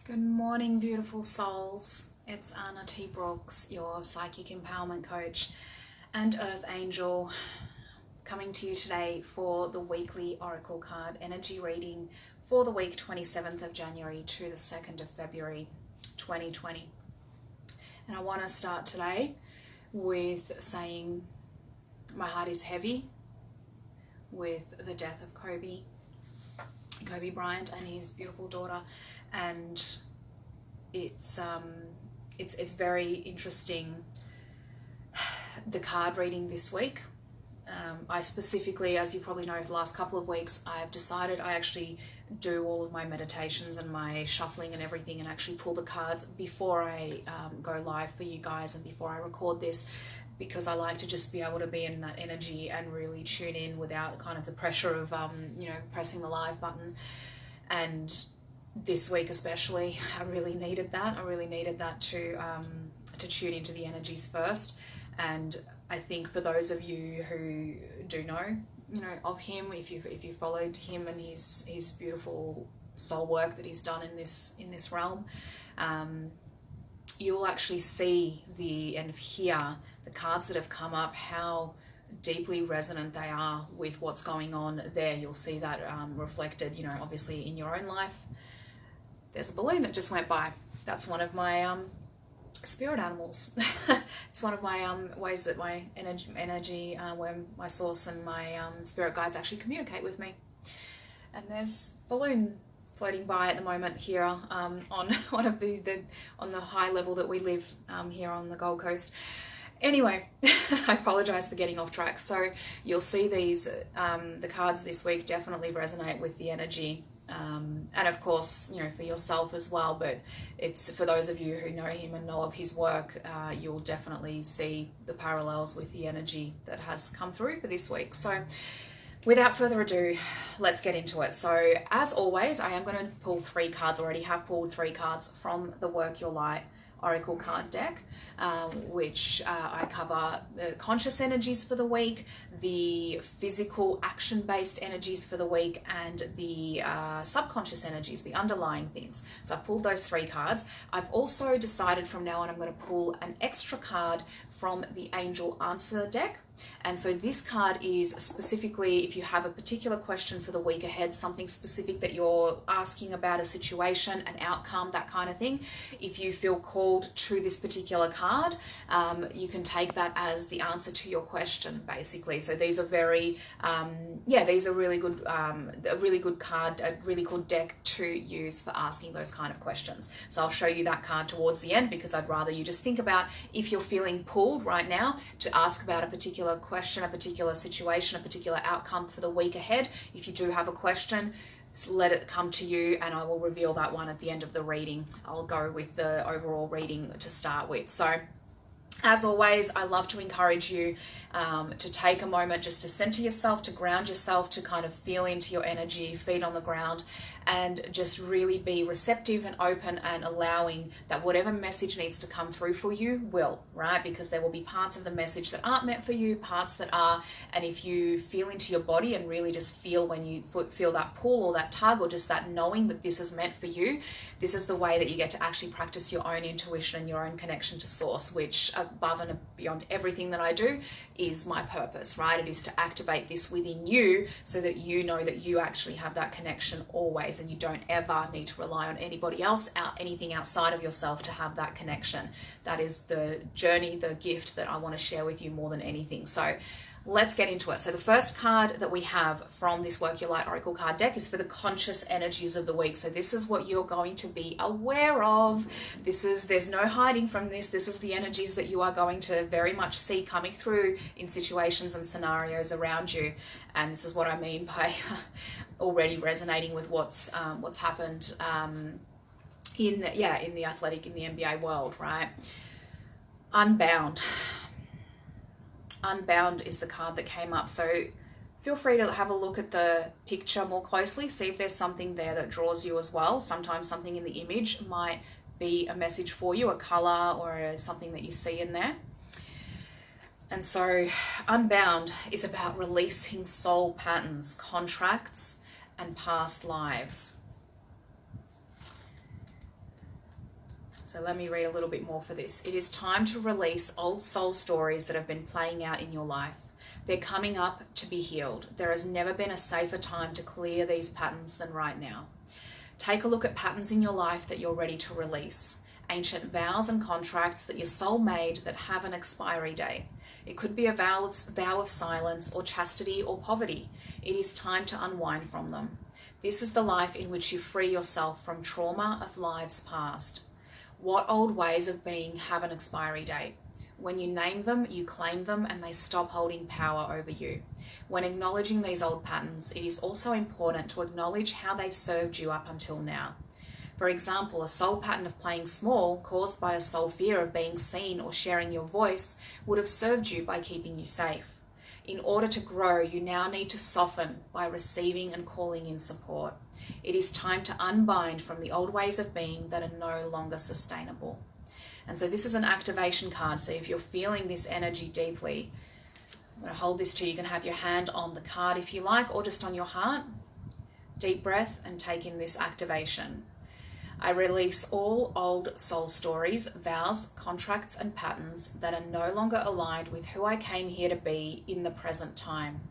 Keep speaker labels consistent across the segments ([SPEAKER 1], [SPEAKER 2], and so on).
[SPEAKER 1] Good morning, beautiful souls. It's Anna T. Brooks, your psychic empowerment coach and earth angel, coming to you today for the weekly oracle card energy reading for the week 27th of January to the 2nd of February 2020. And I want to start today with saying my heart is heavy with the death of Kobe Bryant and his beautiful daughter, and it's very interesting, the card reading this week. I specifically, as you probably know, the last couple of weeks I've decided I actually do all of my meditations and my shuffling and everything and actually pull the cards before I go live for you guys and before I record this, because I like to just be able to be in that energy and really tune in without kind of the pressure of pressing the live button. And this week especially, I really needed that. I really needed that to tune into the energies first. And I think for those of you who do know of him, if you followed him and his beautiful soul work that he's done in this realm, you'll actually see and hear the cards that have come up, how deeply resonant they are with what's going on there. You'll see that reflected, obviously in your own life. There's a balloon that just went by. That's one of my spirit animals. It's one of my ways that my energy where my source and my spirit guides actually communicate with me. And there's a balloon floating by at the moment here on one of on the high level that we live here on the Gold Coast. Anyway, I apologize for getting off track. So you'll see these the cards this week definitely resonate with the energy, and of course for yourself as well, but it's for those of you who know him and know of his work, you'll definitely see the parallels with the energy that has come through for this week. So without further ado, let's get into it. So as always, I am going to pull three cards. Already have pulled three cards from the Work Your Light Oracle card deck, which I cover the conscious energies for the week, the physical action-based energies for the week, and the subconscious energies, the underlying things. So I've pulled those three cards. I've also decided from now on I'm going to pull an extra card from the Angel Answer deck. And so this card is specifically if you have a particular question for the week ahead, something specific that you're asking about, a situation, an outcome, that kind of thing. If you feel called to this particular card, you can take that as the answer to your question, basically. So these are these are really good, a really good card, a really good deck to use for asking those kind of questions. So I'll show you that card towards the end, because I'd rather you just think about if you're feeling pulled right now to ask about a particular question, a particular situation, a particular outcome for the week ahead. If you do have a question, let it come to you and I will reveal that one at the end of the reading. I'll go with the overall reading to start with. So as always, I love to encourage you to take a moment just to center yourself, to ground yourself, to kind of feel into your energy, feet on the ground, and just really be receptive and open and allowing that whatever message needs to come through for you will, right? Because there will be parts of the message that aren't meant for you, parts that are, and if you feel into your body and really just feel when you feel that pull or that tug or just that knowing that this is meant for you, this is the way that you get to actually practice your own intuition and your own connection to source, which above and beyond everything that I do is my purpose, right? It is to activate this within you so that you know that you actually have that connection always, and you don't ever need to rely on anybody else, anything outside of yourself to have that connection. That is the journey, the gift that I want to share with you more than anything. So let's get into it. So the first card that we have from this Work Your Light Oracle card deck is for the conscious energies of the week. So this is what you're going to be aware of. There's no hiding from this. This is the energies that you are going to very much see coming through in situations and scenarios around you. And this is what I mean by already resonating with what's happened in the athletic, in the NBA world, right? Unbound. Unbound is the card that came up. So feel free to have a look at the picture more closely, see if there's something there that draws you as well. Sometimes something in the image might be a message for you, a color or something that you see in there. And so Unbound is about releasing soul patterns, contracts, and past lives. So let me read a little bit more for this. It is time to release old soul stories that have been playing out in your life. They're coming up to be healed. There has never been a safer time to clear these patterns than right now. Take a look at patterns in your life that you're ready to release. Ancient vows and contracts that your soul made that have an expiry date. It could be a vow of silence or chastity or poverty. It is time to unwind from them. This is the life in which you free yourself from trauma of lives past. What old ways of being have an expiry date? When you name them, you claim them, and they stop holding power over you. When acknowledging these old patterns, it is also important to acknowledge how they've served you up until now. For example, a soul pattern of playing small caused by a soul fear of being seen or sharing your voice would have served you by keeping you safe. In order to grow, you now need to soften by receiving and calling in support. It is time to unbind from the old ways of being that are no longer sustainable. And so this is an activation card. So if you're feeling this energy deeply, I'm going to hold this to you. You can have your hand on the card if you like, or just on your heart. Deep breath and take in this activation. I release all old soul stories, vows, contracts, and patterns that are no longer aligned with who I came here to be in the present time.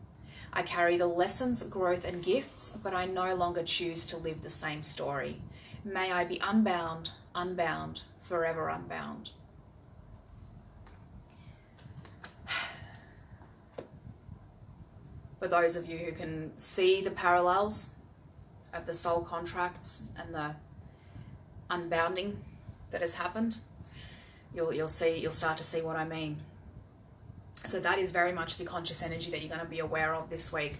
[SPEAKER 1] I carry the lessons, growth, and gifts, but I no longer choose to live the same story. May I be unbound, unbound, forever unbound. For those of you who can see the parallels of the soul contracts and the unbounding that has happened, you'll start to see what I mean. So that is very much the conscious energy that you're going to be aware of this week.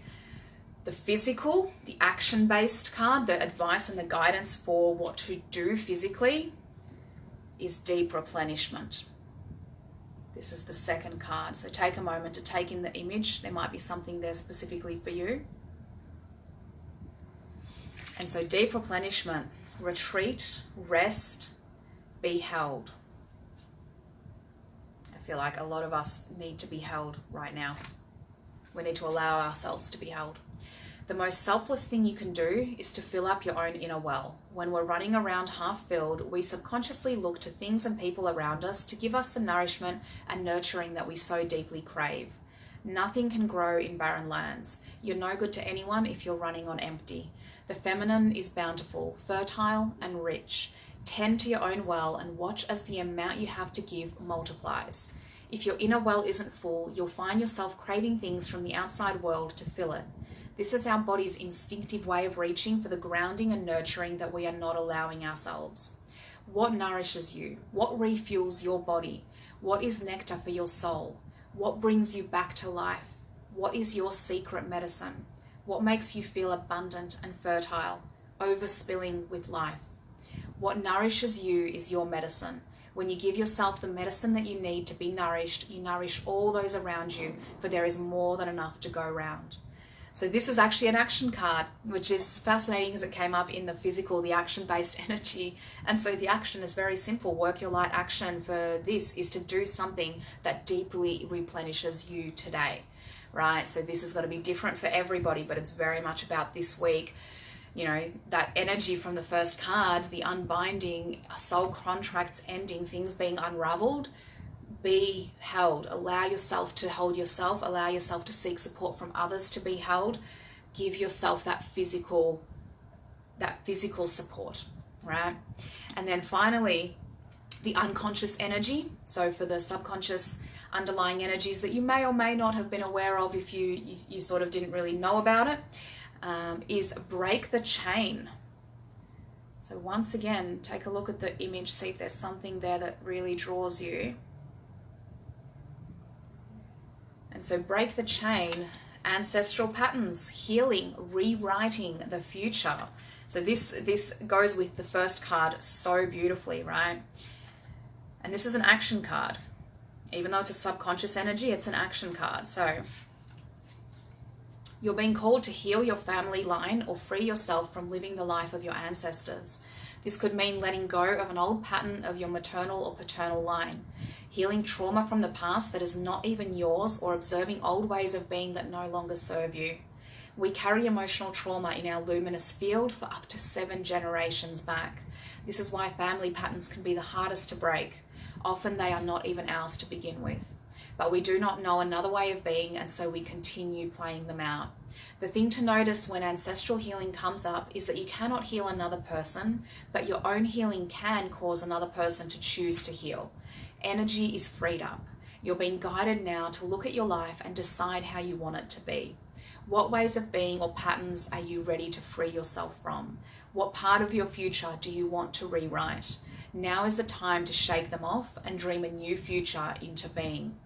[SPEAKER 1] The physical, the action-based card, the advice and the guidance for what to do physically is deep replenishment. This is the second card. So take a moment to take in the image. There might be something there specifically for you. And so deep replenishment, retreat, rest, be held. I feel like a lot of us need to be held right now. We need to allow ourselves to be held. The most selfless thing you can do is to fill up your own inner well. When we're running around half filled, we subconsciously look to things and people around us to give us the nourishment and nurturing that we so deeply crave. Nothing can grow in barren lands. You're no good to anyone if you're running on empty. The feminine is bountiful, fertile, and rich. Tend to your own well and watch as the amount you have to give multiplies. If your inner well isn't full, you'll find yourself craving things from the outside world to fill it. This is our body's instinctive way of reaching for the grounding and nurturing that we are not allowing ourselves. What nourishes you? What refuels your body? What is nectar for your soul? What brings you back to life? What is your secret medicine? What makes you feel abundant and fertile, overspilling with life? What nourishes you is your medicine. When you give yourself the medicine that you need to be nourished, you nourish all those around you, for there is more than enough to go around. So this is actually an action card, which is fascinating as it came up in the physical, the action-based energy. And so the action is very simple. Work your light action for this is to do something that deeply replenishes you today, right? So this is going to be different for everybody, but it's very much about this week. You know, that energy from the first card, the unbinding, soul contracts ending, things being unraveled. Be held. Allow yourself to hold yourself. Allow yourself to seek support from others to be held. Give yourself that physical support, right? And then finally, the unconscious energy. So for the subconscious underlying energies that you may or may not have been aware of if you sort of didn't really know about it, is break the chain. So once again, take a look at the image, see if there's something there that really draws you. And so break the chain, ancestral patterns, healing, rewriting the future. So this goes with the first card so beautifully, right? And this is an action card. Even though it's a subconscious energy, it's an action card. So you're being called to heal your family line or free yourself from living the life of your ancestors. This could mean letting go of an old pattern of your maternal or paternal line, healing trauma from the past that is not even yours, or observing old ways of being that no longer serve you. We carry emotional trauma in our luminous field for up to 7 generations back. This is why family patterns can be the hardest to break. Often they are not even ours to begin with. But we do not know another way of being, and so we continue playing them out. The thing to notice when ancestral healing comes up is that you cannot heal another person, but your own healing can cause another person to choose to heal. Energy is freed up. You're being guided now to look at your life and decide how you want it to be. What ways of being or patterns are you ready to free yourself from? What part of your future do you want to rewrite? Now is the time to shake them off and dream a new future into being.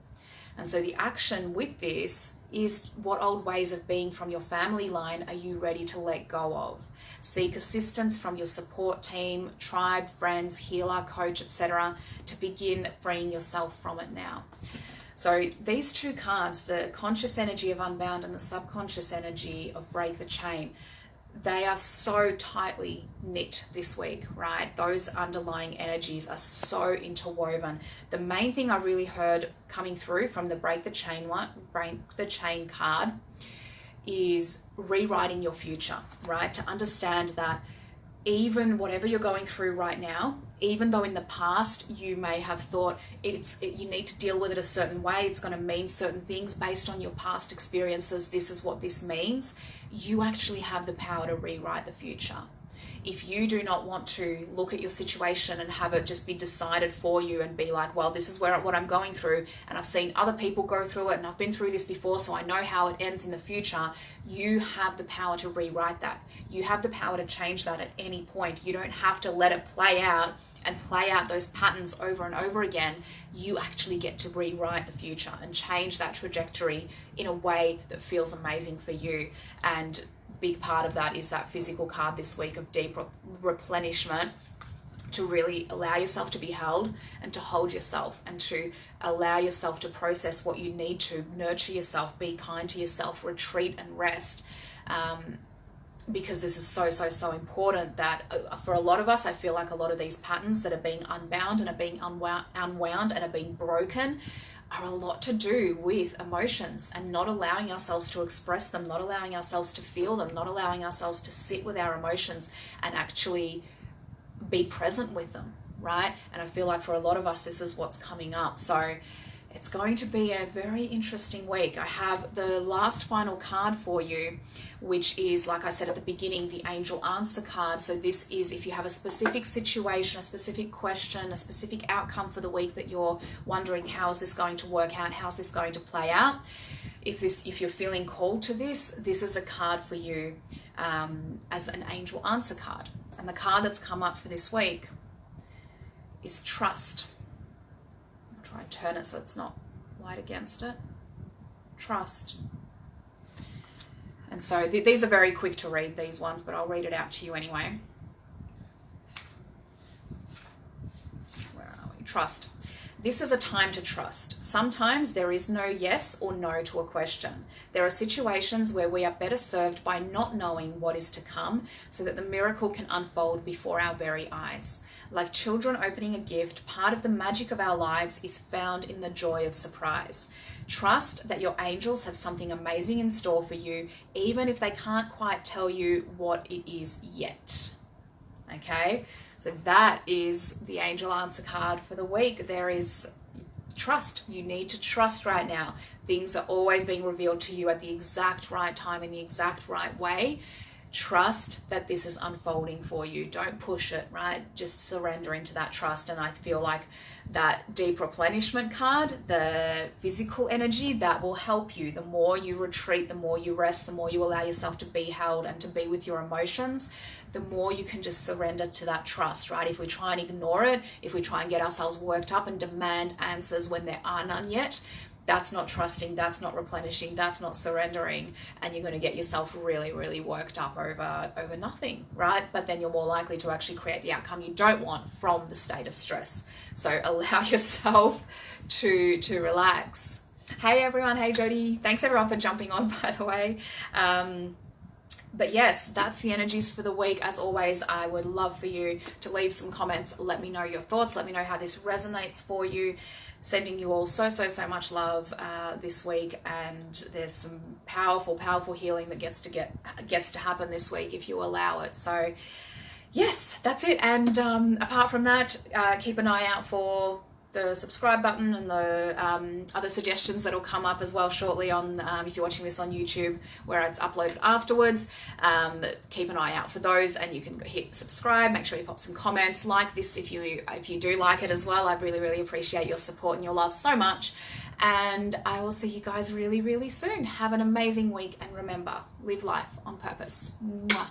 [SPEAKER 1] And so the action with this is, what old ways of being from your family line are you ready to let go of? Seek assistance from your support team, tribe, friends, healer, coach, etc. to begin freeing yourself from it now. So these two cards, the conscious energy of Unbound and the subconscious energy of Break the Chain, they are so tightly knit this week, right? Those underlying energies are so interwoven. The main thing I really heard coming through from the Break the Chain card is rewriting your future, right? To understand that even whatever you're going through right now, even though in the past you may have thought you need to deal with it a certain way, it's going to mean certain things based on your past experiences, this is what this means, you actually have the power to rewrite the future. If you do not want to look at your situation and have it just be decided for you and be like, well, this is what I'm going through, and I've seen other people go through it and I've been through this before, so I know how it ends in the future, you have the power to rewrite that. You have the power to change that at any point. You don't have to let it play out and play out those patterns over and over again. You actually get to rewrite the future and change that trajectory in a way that feels amazing for you. And big part of that is that physical card this week of deep replenishment, to really allow yourself to be held and to hold yourself and to allow yourself to process what you need to, nurture yourself, be kind to yourself, retreat and rest. Because this is so important that for a lot of us, I feel like a lot of these patterns that are being unbound and are being unwound and are being broken are a lot to do with emotions and not allowing ourselves to express them, not allowing ourselves to feel them, not allowing ourselves to sit with our emotions and actually be present with them, right? And I feel like for a lot of us, this is what's coming up. So it's going to be a very interesting week. I have the last final card for you, which is, like I said at the beginning, the Angel Answer card. So this is if you have a specific situation, a specific question, a specific outcome for the week that you're wondering, how is this going to work out? How's this going to play out? If you're feeling called to this, this is a card for you as an Angel Answer card. And the card that's come up for this week is Trust. Try and turn it so it's not light against it. Trust. And so these are very quick to read, these ones, but I'll read it out to you anyway. Where are we? Trust. This is a time to trust. Sometimes there is no yes or no to a question. There are situations where we are better served by not knowing what is to come so that the miracle can unfold before our very eyes. Like children opening a gift, part of the magic of our lives is found in the joy of surprise. Trust that your angels have something amazing in store for you, even if they can't quite tell you what it is yet. Okay? So that is the Angel Answer card for the week. There is trust. You need to trust right now. Things are always being revealed to you at the exact right time in the exact right way. Trust that this is unfolding for you. Don't push it, right? Just surrender into that trust. And I feel like that deep replenishment card, the physical energy, that will help you. The more you retreat, the more you rest, the more you allow yourself to be held and to be with your emotions, the more you can just surrender to that trust, right? If we try and ignore it, if we try and get ourselves worked up and demand answers when there are none yet, that's not trusting, that's not replenishing, that's not surrendering, and you're going to get yourself really, really worked up over nothing, right? But then you're more likely to actually create the outcome you don't want from the state of stress. So allow yourself to relax. Hey everyone, hey Jody. Thanks everyone for jumping on, by the way. But yes, that's the energies for the week. As always, I would love for you to leave some comments. Let me know your thoughts. Let me know how this resonates for you. Sending you all so much love this week, and there's some powerful healing that gets to happen this week if you allow it. So yes, that's it. And apart from that, keep an eye out for the subscribe button and the other suggestions that'll come up as well shortly on if you're watching this on YouTube, where it's uploaded afterwards. Keep an eye out for those, and you can hit subscribe. Make sure you pop some comments, like this if you do like it as well. I really appreciate your support and your love so much, and I will see you guys really soon. Have an amazing week, and remember, live life on purpose. Mwah.